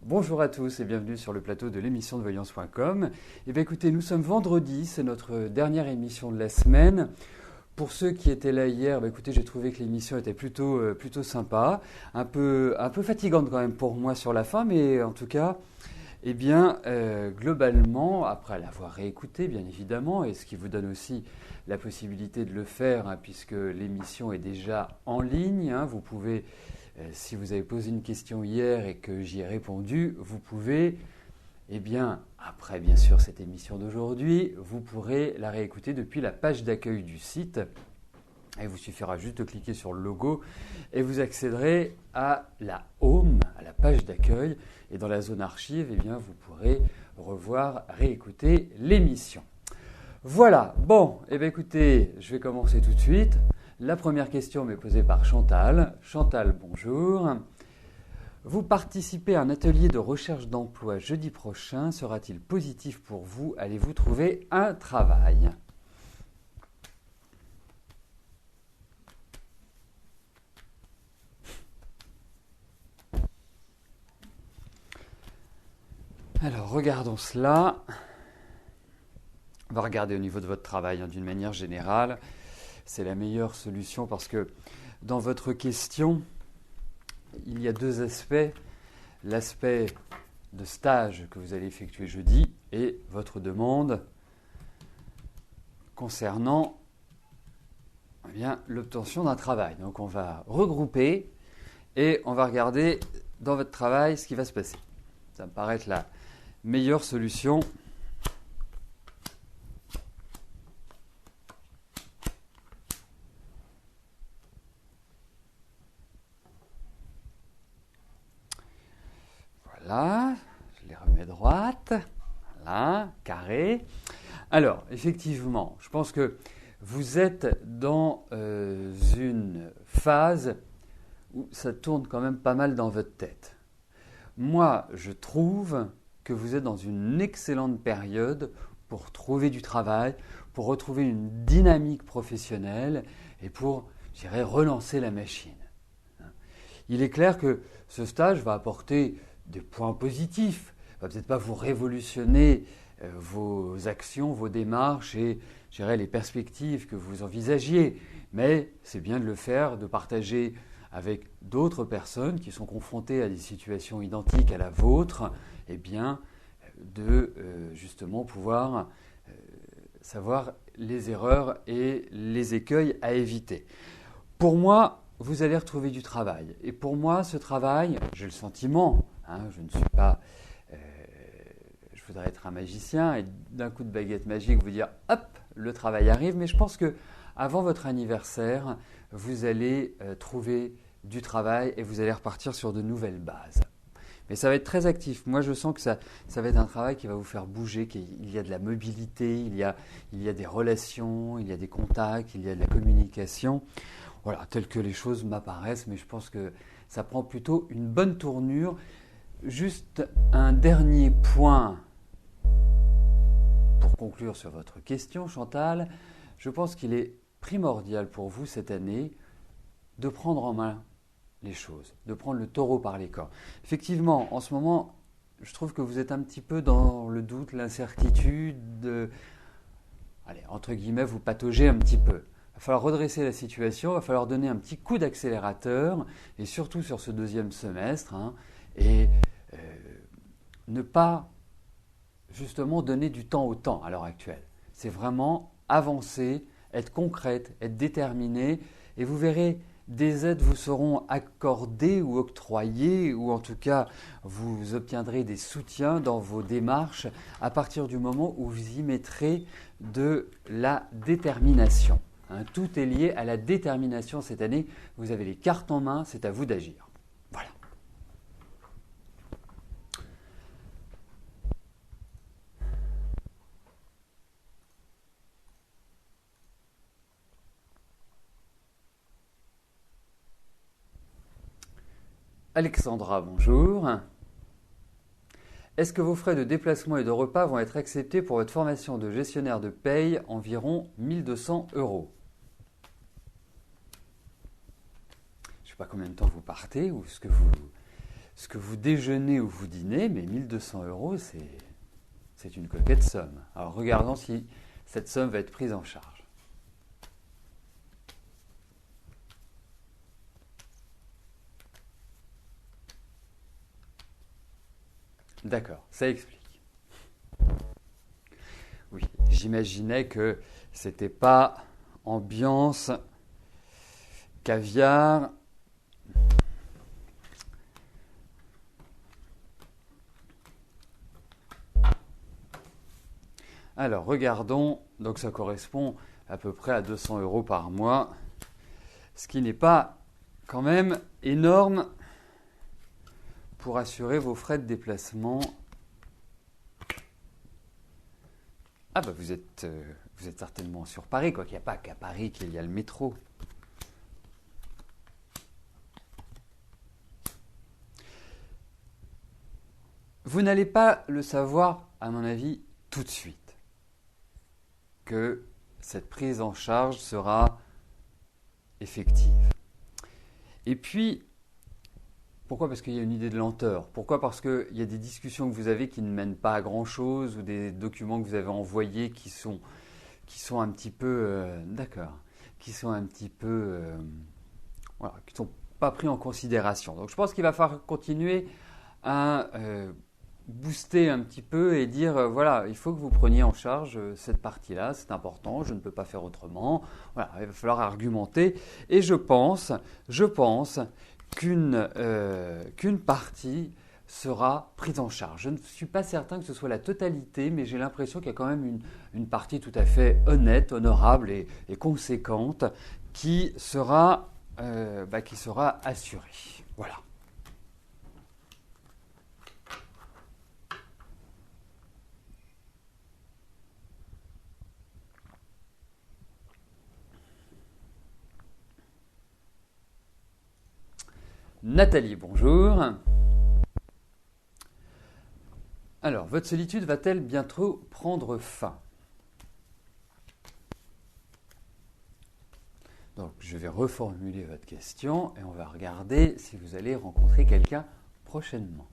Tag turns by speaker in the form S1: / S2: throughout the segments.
S1: Bonjour à tous et bienvenue sur le plateau de l'émission de voyance.com. Eh bien écoutez, nous sommes vendredi, c'est notre dernière émission de la semaine. Pour ceux qui étaient là hier, écoutez, j'ai trouvé que l'émission était plutôt sympa, un peu fatigante quand même pour moi sur la fin, mais en tout cas, globalement, après l'avoir réécouté bien évidemment, et ce qui vous donne aussi la possibilité de le faire, puisque l'émission est déjà en ligne, vous pouvez... Si vous avez posé une question hier et que j'y ai répondu, vous pouvez, après bien sûr cette émission d'aujourd'hui, vous pourrez la réécouter depuis la page d'accueil du site. Il vous suffira juste de cliquer sur le logo et vous accéderez à la home, à la page d'accueil. Et dans la zone archive, vous pourrez réécouter l'émission. Voilà, bon, écoutez, je vais commencer tout de suite. La première question m'est posée par Chantal. Chantal, bonjour. Vous participez à un atelier de recherche d'emploi jeudi prochain. Sera-t-il positif pour vous? Allez-vous trouver un travail? Alors, regardons cela. On va regarder au niveau de votre travail d'une manière générale. C'est la meilleure solution parce que dans votre question, il y a deux aspects. L'aspect de stage que vous allez effectuer jeudi et votre demande concernant l'obtention d'un travail. Donc on va regrouper et on va regarder dans votre travail ce qui va se passer. Ça me paraît être la meilleure solution. Voilà, je les remets droites. Voilà, carré. Alors, effectivement, je pense que vous êtes dans une phase où ça tourne quand même pas mal dans votre tête. Moi, je trouve que vous êtes dans une excellente période pour trouver du travail, pour retrouver une dynamique professionnelle et pour, relancer la machine. Il est clair que ce stage va apporter des points positifs, va peut-être pas vous révolutionner vos actions, vos démarches et les perspectives que vous envisagiez, mais c'est bien de le faire, de partager avec d'autres personnes qui sont confrontées à des situations identiques à la vôtre, de justement pouvoir savoir les erreurs et les écueils à éviter. Pour moi, vous allez retrouver du travail. Et pour moi, ce travail, j'ai le sentiment, je ne suis pas, je voudrais être un magicien et d'un coup de baguette magique vous dire, hop, le travail arrive. Mais je pense que avant votre anniversaire, vous allez trouver du travail et vous allez repartir sur de nouvelles bases. Mais ça va être très actif. Moi, je sens que ça va être un travail qui va vous faire bouger, qu'il y a de la mobilité, il y a des relations, il y a des contacts, il y a de la communication. Voilà, telles que les choses m'apparaissent, mais je pense que ça prend plutôt une bonne tournure. Juste un dernier point pour conclure sur votre question, Chantal. Je pense qu'il est primordial pour vous cette année de prendre en main les choses, de prendre le taureau par les cornes. Effectivement, en ce moment, je trouve que vous êtes un petit peu dans le doute, l'incertitude. Allez, entre guillemets, vous pataugez un petit peu. Il va falloir redresser la situation, il va falloir donner un petit coup d'accélérateur, et surtout sur ce deuxième semestre, et ne pas justement donner du temps au temps à l'heure actuelle. C'est vraiment avancer, être concrète, être déterminé, et vous verrez, des aides vous seront accordées ou octroyées, ou en tout cas, vous obtiendrez des soutiens dans vos démarches à partir du moment où vous y mettrez de la détermination. Tout est lié à la détermination cette année. Vous avez les cartes en main, c'est à vous d'agir. Voilà. Alexandra, bonjour. Est-ce que vos frais de déplacement et de repas vont être acceptés pour votre formation de gestionnaire de paye, environ 1 200 €? Je ne sais pas combien de temps vous partez ou ce que vous ce que vous déjeunez ou vous dînez, mais 1200 euros, c'est une coquette somme. Alors regardons si cette somme va être prise en charge. D'accord, ça explique. Oui, j'imaginais que c'était pas ambiance caviar. Alors, regardons. Donc, ça correspond à peu près à 200 euros par mois, ce qui n'est pas quand même énorme pour assurer vos frais de déplacement. Ah bah vous êtes certainement sur Paris, quoi qu'il n'y a pas qu'à Paris qu'il y a le métro. Vous n'allez pas le savoir, à mon avis, tout de suite, que cette prise en charge sera effective. Et puis, pourquoi? Parce qu'il y a une idée de lenteur. Pourquoi? Parce qu'il y a des discussions que vous avez qui ne mènent pas à grand-chose ou des documents que vous avez envoyés qui sont un petit peu... d'accord. Qui sont un petit peu... voilà, qui ne sont pas pris en considération. Donc je pense qu'il va falloir continuer à booster un petit peu et dire voilà, il faut que vous preniez en charge cette partie-là, c'est important, je ne peux pas faire autrement. Voilà, il va falloir argumenter. Et je pense qu'une partie sera prise en charge. Je ne suis pas certain que ce soit la totalité, mais j'ai l'impression qu'il y a quand même une partie tout à fait honnête, honorable et conséquente qui sera assurée. Voilà. Nathalie, bonjour. Alors, votre solitude va-t-elle bientôt prendre fin? Donc, je vais reformuler votre question et on va regarder si vous allez rencontrer quelqu'un prochainement.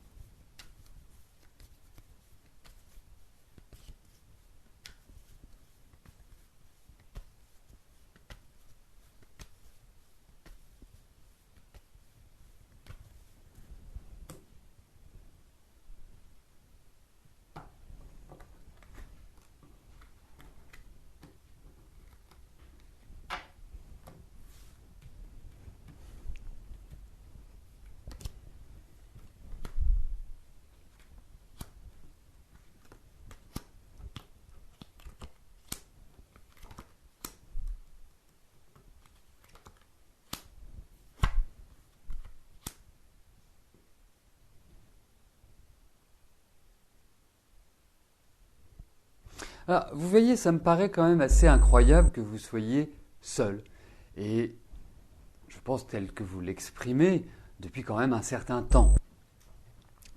S1: Alors, vous voyez, ça me paraît quand même assez incroyable que vous soyez seul. Et je pense tel que vous l'exprimez depuis quand même un certain temps.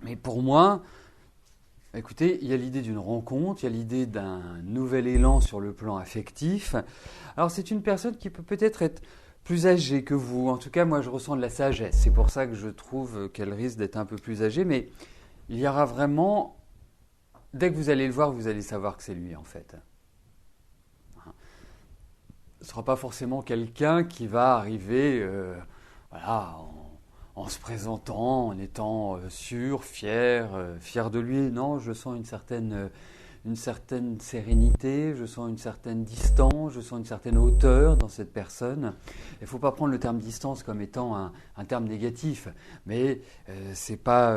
S1: Mais pour moi, écoutez, il y a l'idée d'une rencontre, il y a l'idée d'un nouvel élan sur le plan affectif. Alors c'est une personne qui peut peut-être être plus âgée que vous. En tout cas, moi je ressens de la sagesse. C'est pour ça que je trouve qu'elle risque d'être un peu plus âgée. Mais il y aura vraiment... Dès que vous allez le voir, vous allez savoir que c'est lui en fait. Ce ne sera pas forcément quelqu'un qui va arriver voilà, en se présentant, en étant sûr, fier de lui. Non, je sens une certaine sérénité, je sens une certaine distance, je sens une certaine hauteur dans cette personne. Il ne faut pas prendre le terme distance comme étant un terme négatif, mais c'est pas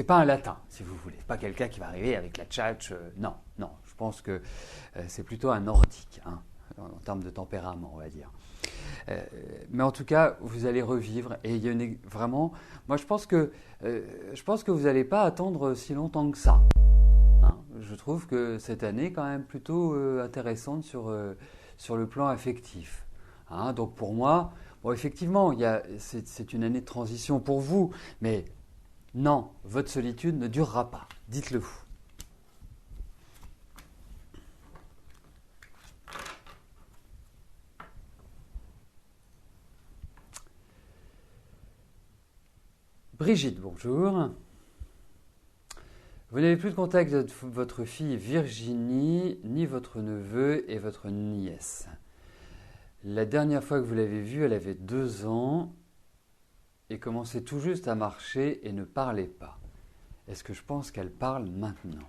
S1: un latin, si vous voulez. Pas quelqu'un qui va arriver avec la tchatch. Non, non. Je pense que c'est plutôt un nordique, hein, en termes de tempérament, on va dire. Mais en tout cas, vous allez revivre et il y a vraiment. Moi, je pense que vous n'allez pas attendre si longtemps que ça. Hein. Je trouve que cette année est quand même plutôt intéressante sur le plan affectif. Hein. Donc pour moi, bon, effectivement, c'est une année de transition pour vous, mais non, votre solitude ne durera pas. Dites-le vous. Brigitte, bonjour. Vous n'avez plus de contact avec votre fille Virginie, ni votre neveu et votre nièce. La dernière fois que vous l'avez vue, elle avait 2 ans et commençait tout juste à marcher et ne parlait pas. Est-ce que je pense qu'elle parle maintenant?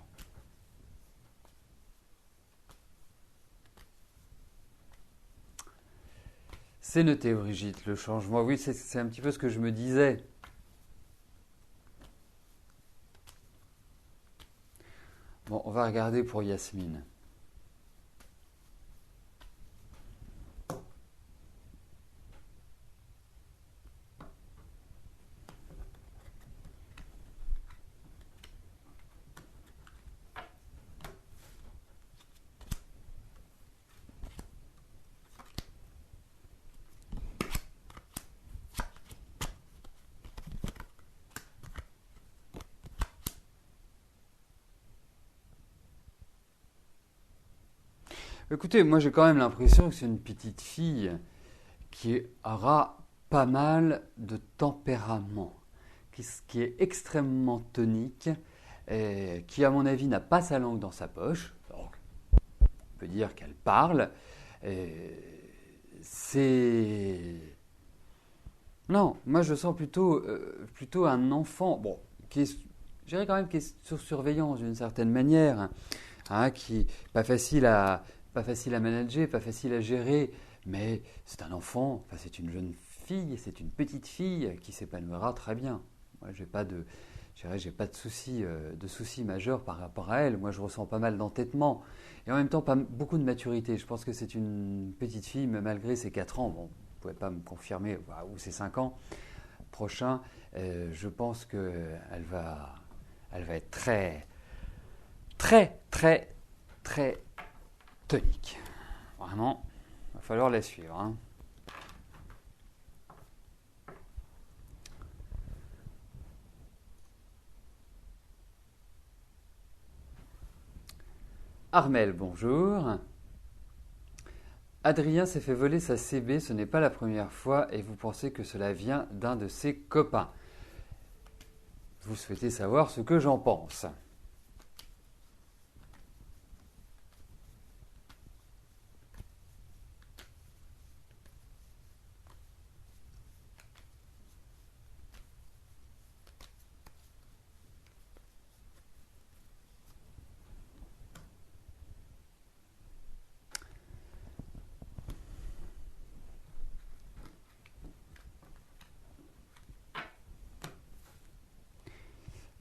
S1: C'est noté, Brigitte, le changement. Oui, c'est un petit peu ce que je me disais. Bon, on va regarder pour Yasmine. Écoutez, moi j'ai quand même l'impression que c'est une petite fille qui aura pas mal de tempérament, qui est extrêmement tonique, et qui à mon avis n'a pas sa langue dans sa poche. Donc, on peut dire qu'elle parle. Et c'est... Non, moi je sens plutôt un enfant, bon, je dirais quand même qui est sur surveillance d'une certaine manière, hein, qui pas facile à manager, pas facile à gérer, mais c'est un enfant, enfin, c'est une jeune fille, c'est une petite fille qui s'épanouira très bien. Moi, j'ai pas de soucis majeurs par rapport à elle. Moi, je ressens pas mal d'entêtement et en même temps pas beaucoup de maturité. Je pense que c'est une petite fille, mais malgré ses 4 ans, bon, vous ne pouvez pas me confirmer, ou ses 5 ans prochains, je pense elle va être très, très, très, très tonique. Vraiment, il va falloir la suivre. Hein. Armel, bonjour. Adrien s'est fait voler sa CB, ce n'est pas la première fois et vous pensez que cela vient d'un de ses copains. Vous souhaitez savoir ce que j'en pense.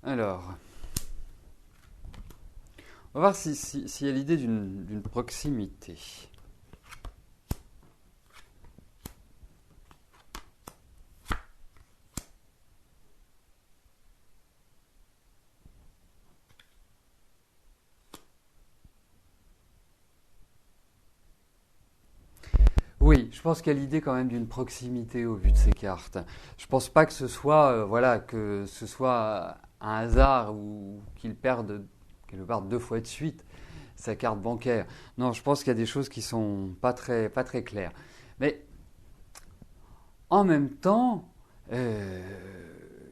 S1: Alors, on va voir s'il y a l'idée d'une proximité. Oui, je pense qu'il y a l'idée quand même d'une proximité au vu de ces cartes. Je pense pas que ce soit, que ce soit un hasard ou qu'il perde quelque part 2 fois de suite sa carte bancaire. Non, je pense qu'il y a des choses qui sont pas très claires. Mais en même temps, euh,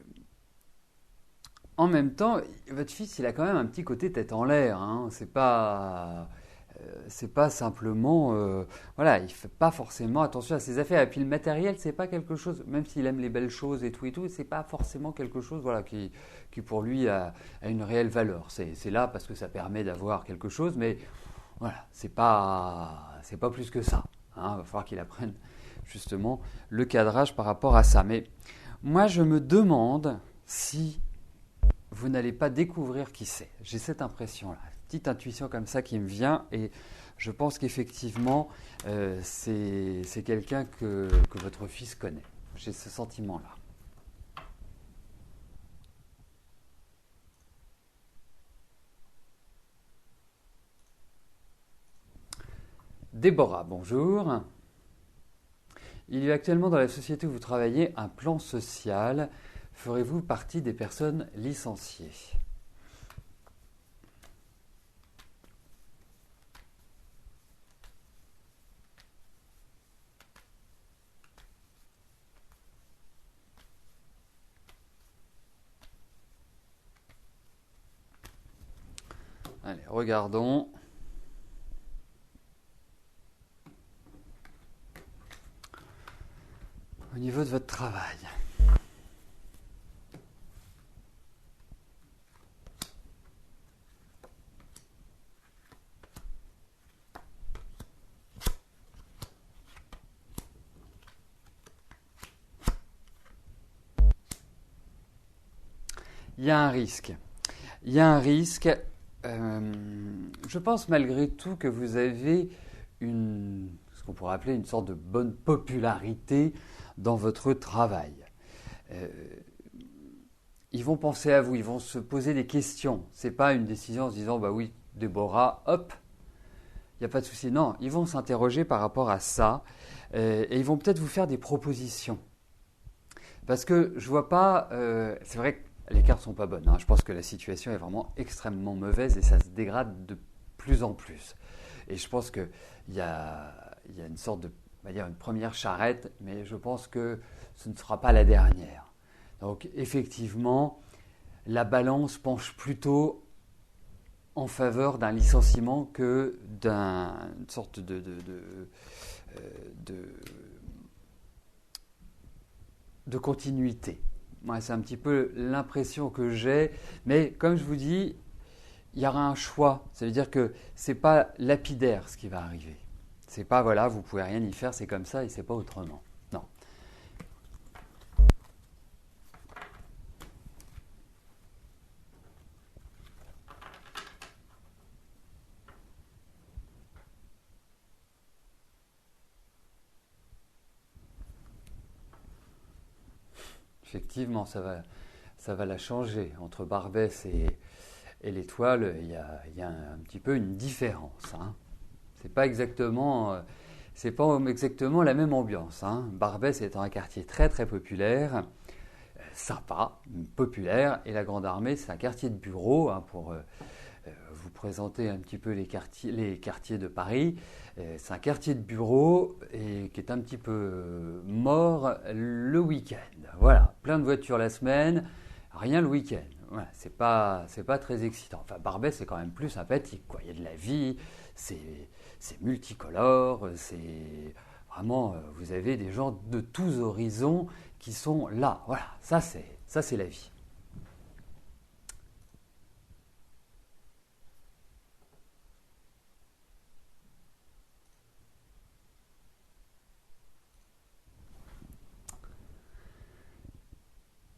S1: en même temps, votre fils, il a quand même un petit côté tête en l'air. Hein. C'est pas simplement, voilà, il fait pas forcément attention à ses affaires. Et puis le matériel, c'est pas quelque chose, même s'il aime les belles choses et tout, c'est pas forcément quelque chose, voilà, qui pour lui a une réelle valeur. C'est là parce que ça permet d'avoir quelque chose, mais voilà, c'est pas plus que ça. Hein. Il va falloir qu'il apprenne justement le cadrage par rapport à ça. Mais moi, je me demande si vous n'allez pas découvrir qui c'est. J'ai cette impression-là, petite intuition comme ça qui me vient et je pense qu'effectivement, c'est quelqu'un que votre fils connaît. J'ai ce sentiment-là. Déborah, bonjour. Il y a actuellement dans la société où vous travaillez un plan social. Ferez-vous partie des personnes licenciées? Allez, regardons. Au niveau de votre travail. Il y a un risque. Il y a un risque. Je pense malgré tout que vous avez ce qu'on pourrait appeler une sorte de bonne popularité dans votre travail. Ils vont penser à vous, ils vont se poser des questions. Ce n'est pas une décision en se disant bah oui, Déborah, hop, il n'y a pas de souci. Non, ils vont s'interroger par rapport à ça et ils vont peut-être vous faire des propositions. Parce que je ne vois pas, c'est vrai que les cartes ne sont pas bonnes. Hein. Je pense que la situation est vraiment extrêmement mauvaise et ça se dégrade de plus en plus. Et je pense qu'il y a une sorte de, on va dire une première charrette, mais je pense que ce ne sera pas la dernière. Donc effectivement, la balance penche plutôt en faveur d'un licenciement que d'une sorte de continuité. Ouais, c'est un petit peu l'impression que j'ai, mais comme je vous dis, il y aura un choix. Ça veut dire que c'est pas lapidaire ce qui va arriver. C'est pas voilà, vous pouvez rien y faire, c'est comme ça et c'est pas autrement. Non. Effectivement, ça va la changer. Entre Barbès et l'étoile, il y a un petit peu une différence. Hein. C'est pas exactement la même ambiance. Hein. Barbès est un quartier très très populaire, sympa, populaire, et la Grande Armée c'est un quartier de bureau hein, pour vous présenter un petit peu les quartiers de Paris. C'est un quartier de bureau et qui est un petit peu mort le week-end. Voilà, plein de voitures la semaine, rien le week-end. Voilà, c'est pas très excitant. Enfin, Barbès c'est quand même plus sympathique, quoi. Il y a de la vie, c'est multicolore, c'est vraiment, vous avez des gens de tous horizons qui sont là. Voilà, ça c'est la vie.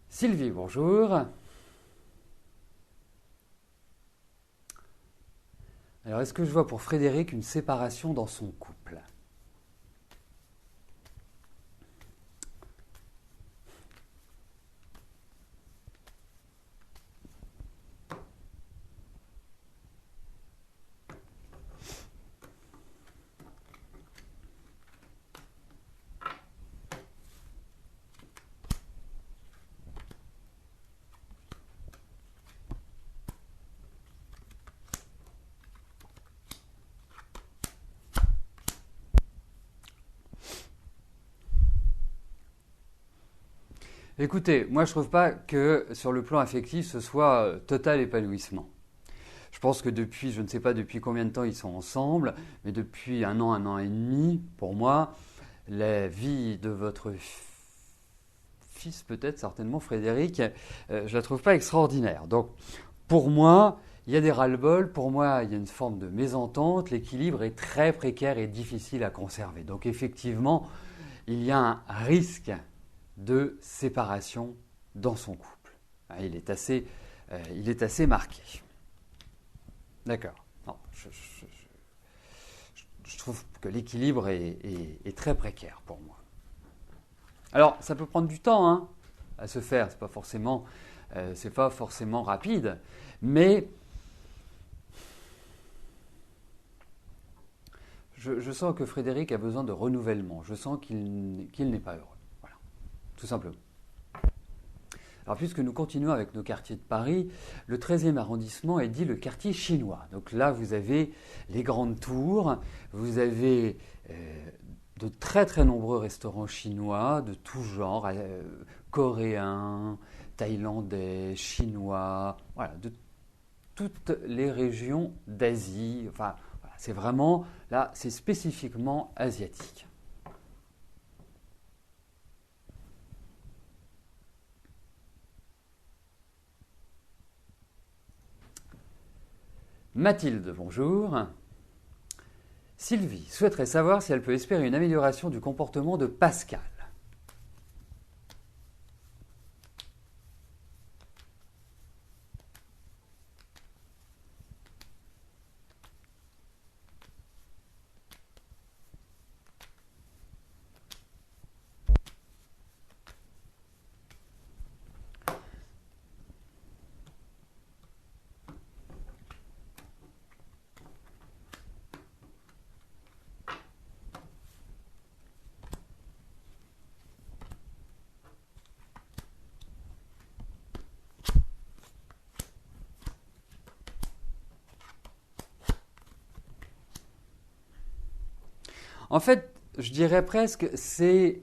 S1: Sylvie, bonjour. Alors, est-ce que je vois pour Frédéric une séparation dans son couple? Écoutez, moi je trouve pas que sur le plan affectif ce soit total épanouissement. Je pense que depuis, je ne sais pas depuis combien de temps ils sont ensemble, mais depuis un an et demi, pour moi, la vie de votre fils peut-être, certainement Frédéric, je la trouve pas extraordinaire. Donc pour moi, il y a des ras-le-bol, pour moi il y a une forme de mésentente, l'équilibre est très précaire et difficile à conserver. Donc effectivement, il y a un risque de séparation dans son couple. Il est assez marqué. D'accord. Non, je trouve que l'équilibre est très précaire pour moi. Alors, ça peut prendre du temps hein, à se faire. C'est pas forcément rapide, mais je sens que Frédéric a besoin de renouvellement. Je sens qu'il n'est pas heureux. Voilà, tout simplement. Alors, puisque nous continuons avec nos quartiers de Paris, le 13e arrondissement est dit le quartier chinois. Donc là, vous avez les grandes tours, vous avez de très très nombreux restaurants chinois de tout genre, coréens, thaïlandais, chinois, voilà, de toutes les régions d'Asie. Enfin, voilà, c'est vraiment, là, c'est spécifiquement asiatique. Mathilde, bonjour. Sylvie souhaiterait savoir si elle peut espérer une amélioration du comportement de Pascal. En fait, je dirais presque, c'est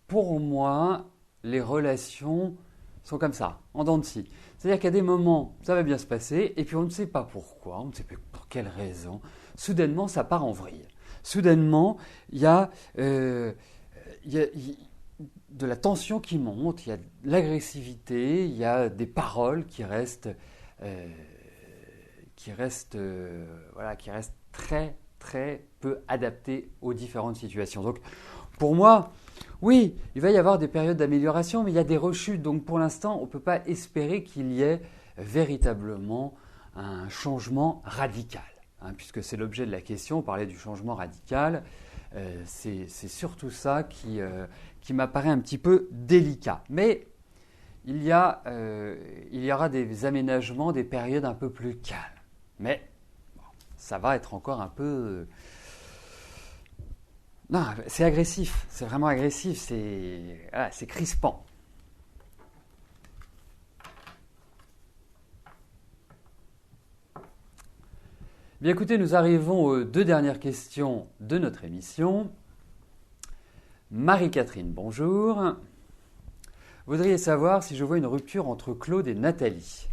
S1: pour moi, les relations sont comme ça, en dents de scie. C'est-à-dire qu'à des moments, ça va bien se passer, et puis on ne sait pas pourquoi, on ne sait pas pour quelle raison, soudainement, ça part en vrille. Soudainement, il y a, de la tension qui monte, il y a de l'agressivité, il y a des paroles euh, qui restent très, très peu adaptées aux différentes situations. Donc, pour moi, oui, il va y avoir des périodes d'amélioration, mais il y a des rechutes. Donc pour l'instant, on ne peut pas espérer qu'il y ait véritablement un changement radical, hein, puisque c'est l'objet de la question. On parlait du changement radical. C'est surtout ça qui m'apparaît un petit peu délicat. Mais il y aura des aménagements, des périodes un peu plus calmes. Mais bon, ça va être encore un peu... Non, c'est agressif, c'est vraiment agressif, c'est crispant. Bien écoutez, nous arrivons aux deux dernières questions de notre émission. Marie-Catherine, bonjour. Voudriez savoir si je vois une rupture entre Claude et Nathalie.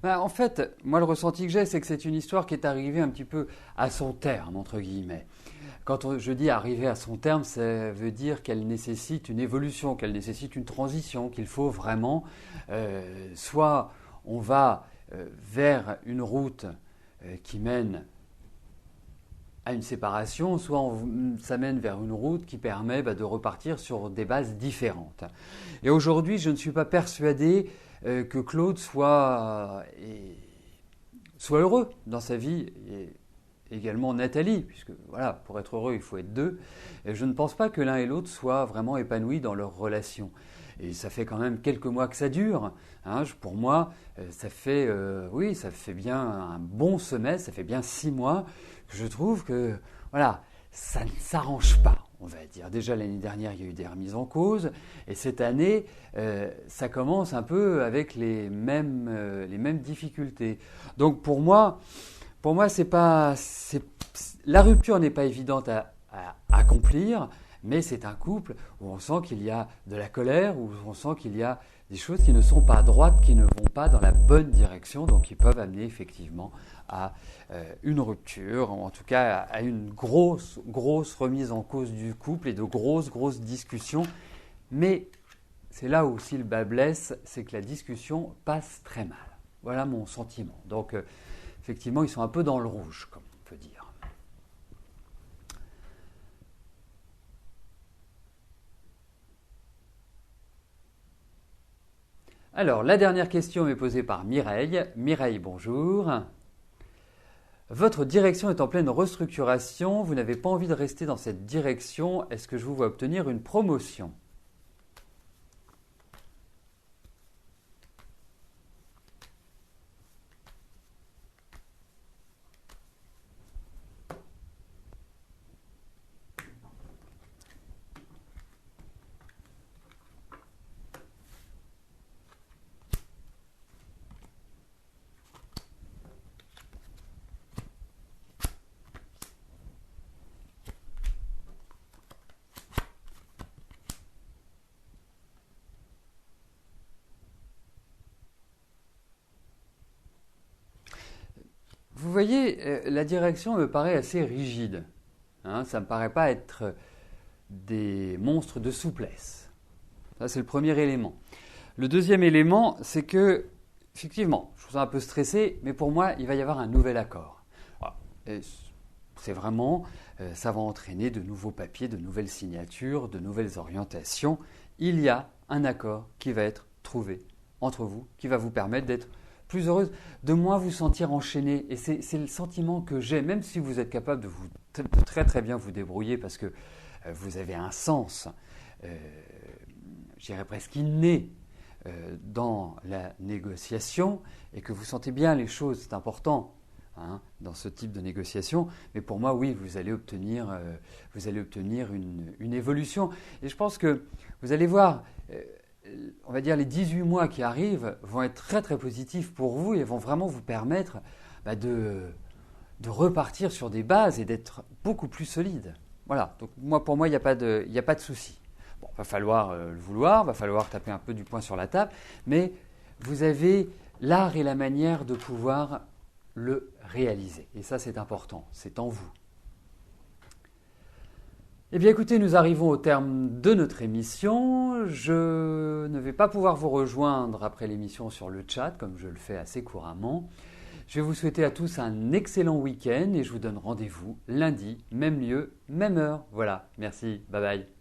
S1: En fait, moi le ressenti que j'ai, c'est que c'est une histoire qui est arrivée un petit peu à son terme, entre guillemets. Quand je dis arriver à son terme, ça veut dire qu'elle nécessite une évolution, qu'elle nécessite une transition, qu'il faut vraiment, soit on va vers une route qui mène à une séparation, soit ça mène vers une route qui permet de repartir sur des bases différentes. Et aujourd'hui, je ne suis pas persuadé que Claude soit heureux dans sa vie, et également Nathalie, puisque voilà, pour être heureux, il faut être deux. Et je ne pense pas que l'un et l'autre soient vraiment épanouis dans leur relation. Et ça fait quand même quelques mois que ça dure. Hein. Pour moi, ça fait bien un bon semestre, ça fait bien 6 mois que je trouve que voilà, ça ne s'arrange pas. On va dire. Déjà l'année dernière, il y a eu des remises en cause, et cette année, ça commence un peu avec les mêmes difficultés. Donc pour moi, la rupture n'est pas évidente à accomplir, mais c'est un couple où on sent qu'il y a de la colère, où on sent qu'il y a des choses qui ne sont pas droites, qui ne vont pas dans la bonne direction, donc qui peuvent amener effectivement à une rupture, ou en tout cas à une grosse remise en cause du couple et de grosses discussions. Mais c'est là où aussi le bas blesse, c'est que la discussion passe très mal. Voilà mon sentiment. Donc effectivement, ils sont un peu dans le rouge, comme on peut dire. Alors, la dernière question est posée par Mireille. Mireille, bonjour. Votre direction est en pleine restructuration. Vous n'avez pas envie de rester dans cette direction. Est-ce que je vous vois obtenir une promotion ? Vous voyez, la direction me paraît assez rigide. Hein, ça ne me paraît pas être des monstres de souplesse. Ça, c'est le premier élément. Le deuxième élément, c'est que, effectivement, je vous sens un peu stressé, mais pour moi, il va y avoir un nouvel accord. Voilà. Et c'est vraiment, ça va entraîner de nouveaux papiers, de nouvelles signatures, de nouvelles orientations. Il y a un accord qui va être trouvé entre vous, qui va vous permettre d'être plus heureuse, de moins vous sentir enchaîné. Et c'est le sentiment que j'ai, même si vous êtes capable de très très bien vous débrouiller parce que vous avez un sens, je dirais presque inné, dans la négociation et que vous sentez bien les choses, c'est important hein, dans ce type de négociation. Mais pour moi, oui, vous allez obtenir une évolution. Et je pense que vous allez voir, on va dire les 18 mois qui arrivent vont être très très positifs pour vous et vont vraiment vous permettre de repartir sur des bases et d'être beaucoup plus solide. Voilà, donc pour moi, il n'y a pas de souci. Bon, va falloir le vouloir, va falloir taper un peu du poing sur la table, mais vous avez l'art et la manière de pouvoir le réaliser. Et ça, c'est important, c'est en vous. Eh bien écoutez, nous arrivons au terme de notre émission. Je ne vais pas pouvoir vous rejoindre après l'émission sur le chat, comme je le fais assez couramment. Je vais vous souhaiter à tous un excellent week-end et je vous donne rendez-vous lundi, même lieu, même heure. Voilà, merci, bye bye.